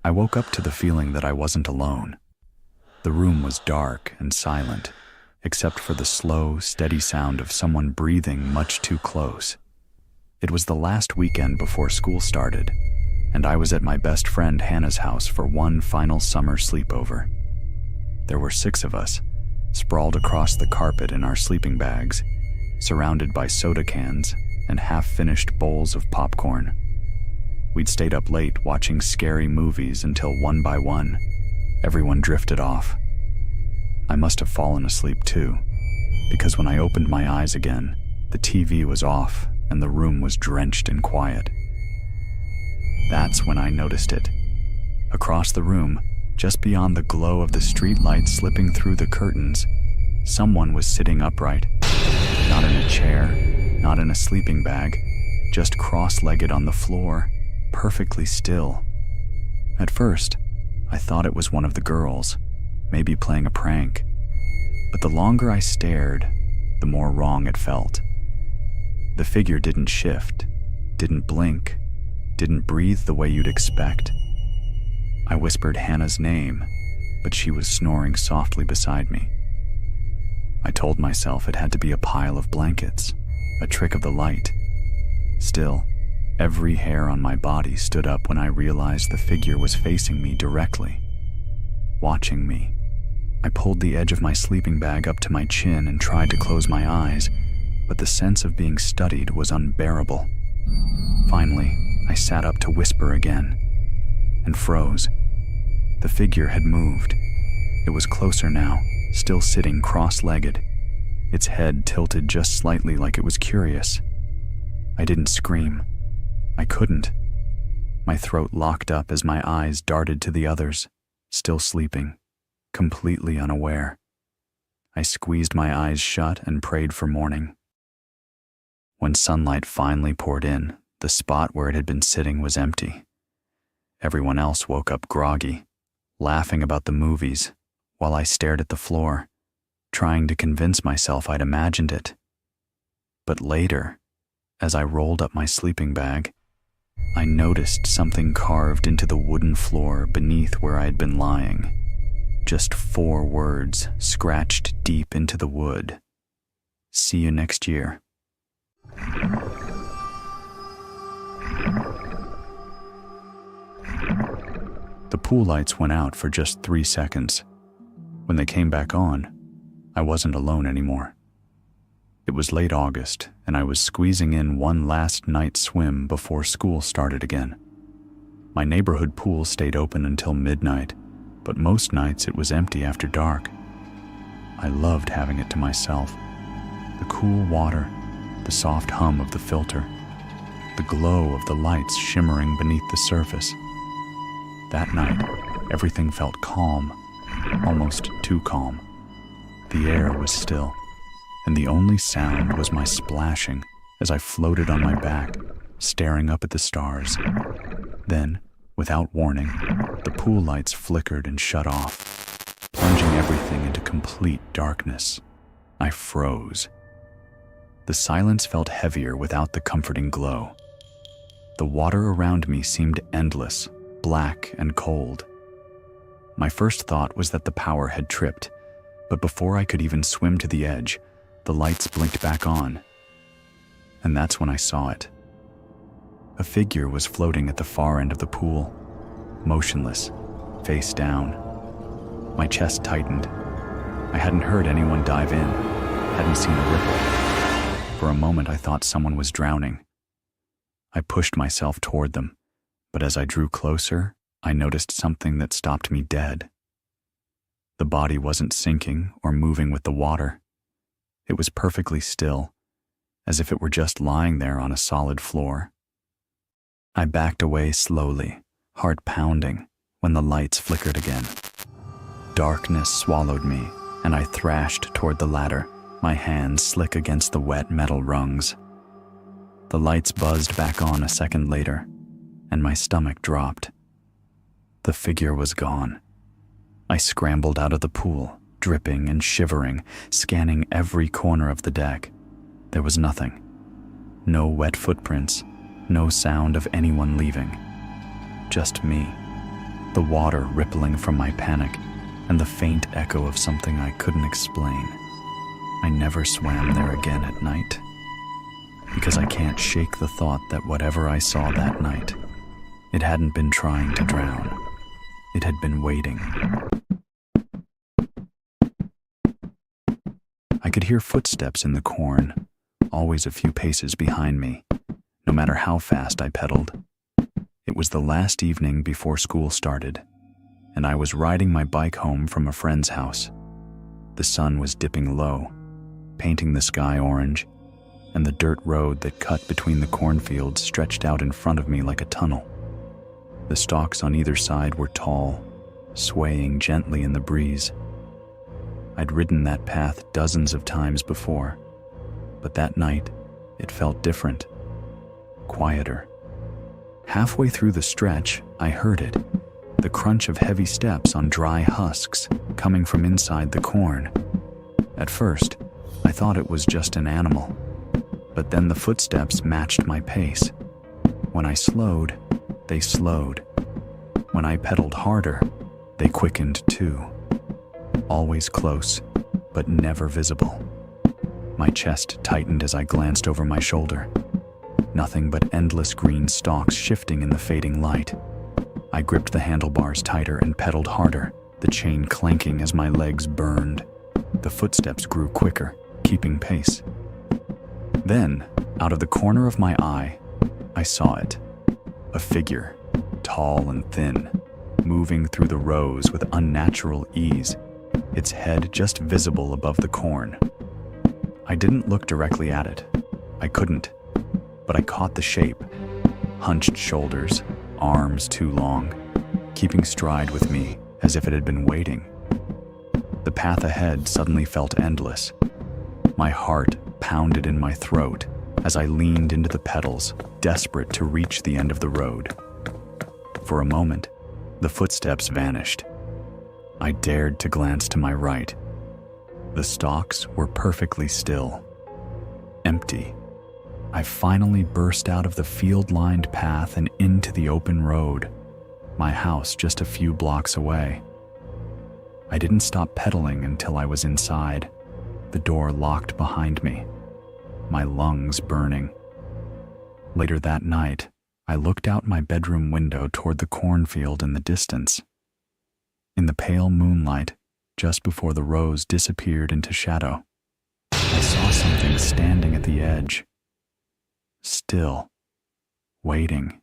I woke up to the feeling that I wasn't alone. The room was dark and silent, except for the slow, steady sound of someone breathing much too close. It was the last weekend before school started, and I was at my best friend Hannah's house for one final summer sleepover. There were 6 of us, sprawled across the carpet in our sleeping bags, surrounded by soda cans and half-finished bowls of popcorn. We'd stayed up late watching scary movies until one by one, everyone drifted off. I must have fallen asleep too, because when I opened my eyes again, the TV was off and the room was drenched in quiet. That's when I noticed it. Across the room, just beyond the glow of the street light slipping through the curtains, someone was sitting upright. Not in a chair, not in a sleeping bag, just cross-legged on the floor, perfectly still. At first, I thought it was one of the girls, maybe playing a prank. But the longer I stared, the more wrong it felt. The figure didn't shift, didn't blink, didn't breathe the way you'd expect. I whispered Hannah's name, but she was snoring softly beside me. I told myself it had to be a pile of blankets, a trick of the light. Still, every hair on my body stood up when I realized the figure was facing me directly, watching me. I pulled the edge of my sleeping bag up to my chin and tried to close my eyes, but the sense of being studied was unbearable. Finally, I sat up to whisper again, and froze. The figure had moved. It was closer now, still sitting cross-legged, its head tilted just slightly like it was curious. I didn't scream. I couldn't. My throat locked up as my eyes darted to the others, still sleeping, completely unaware. I squeezed my eyes shut and prayed for morning. When sunlight finally poured in, the spot where it had been sitting was empty. Everyone else woke up groggy, laughing about the movies, while I stared at the floor, trying to convince myself I'd imagined it. But later, as I rolled up my sleeping bag, I noticed something carved into the wooden floor beneath where I had been lying. Just 4 words scratched deep into the wood. See you next year. The pool lights went out for just 3 seconds. When they came back on, I wasn't alone anymore. It was late August, and I was squeezing in one last night swim before school started again. My neighborhood pool stayed open until midnight, but most nights it was empty after dark. I loved having it to myself. The cool water, the soft hum of the filter, the glow of the lights shimmering beneath the surface. That night, everything felt calm, almost too calm. The air was still, and the only sound was my splashing as I floated on my back, staring up at the stars. Then, without warning, the pool lights flickered and shut off, plunging everything into complete darkness. I froze. The silence felt heavier without the comforting glow. The water around me seemed endless, black and cold. My first thought was that the power had tripped, but before I could even swim to the edge, the lights blinked back on. And that's when I saw it. A figure was floating at the far end of the pool, motionless, face down. My chest tightened. I hadn't heard anyone dive in, hadn't seen a ripple. For a moment I thought someone was drowning. I pushed myself toward them, but as I drew closer, I noticed something that stopped me dead. The body wasn't sinking or moving with the water. It was perfectly still, as if it were just lying there on a solid floor. I backed away slowly, heart pounding, when the lights flickered again. Darkness swallowed me, and I thrashed toward the ladder, my hands slick against the wet metal rungs. The lights buzzed back on a second later, and my stomach dropped. The figure was gone. I scrambled out of the pool, dripping and shivering, scanning every corner of the deck. There was nothing. No wet footprints, no sound of anyone leaving. Just me. the water rippling from my panic, and the faint echo of something I couldn't explain. I never swam there again at night, because I can't shake the thought that whatever I saw that night, it hadn't been trying to drown. It had been waiting. I could hear footsteps in the corn, always a few paces behind me, no matter how fast I pedaled. It was the last evening before school started, and I was riding my bike home from a friend's house. The sun was dipping low, painting the sky orange, and the dirt road that cut between the cornfields stretched out in front of me like a tunnel. The stalks on either side were tall, swaying gently in the breeze. I'd ridden that path dozens of times before, but that night it felt different, quieter. Halfway through the stretch, I heard it, the crunch of heavy steps on dry husks coming from inside the corn. At first, I thought it was just an animal, but then the footsteps matched my pace. When I slowed, they slowed. When I pedaled harder, they quickened too. Always close, but never visible. My chest tightened as I glanced over my shoulder. Nothing but endless green stalks shifting in the fading light. I gripped the handlebars tighter and pedaled harder, the chain clanking as my legs burned. The footsteps grew quicker, keeping pace. Then, out of the corner of my eye, I saw it. A figure, tall and thin, moving through the rows with unnatural ease, its head just visible above the corn. I didn't look directly at it. I couldn't, but I caught the shape. Hunched shoulders, arms too long, keeping stride with me as if it had been waiting. The path ahead suddenly felt endless. My heart pounded in my throat as I leaned into the pedals, desperate to reach the end of the road. For a moment, the footsteps vanished. I dared to glance to my right. The stalks were perfectly still, empty. I finally burst out of the field-lined path and into the open road, my house just a few blocks away. I didn't stop pedaling until I was inside, the door locked behind me, my lungs burning. Later that night, I looked out my bedroom window toward the cornfield in the distance. In the pale moonlight, just before the rows disappeared into shadow, I saw something standing at the edge, still, waiting.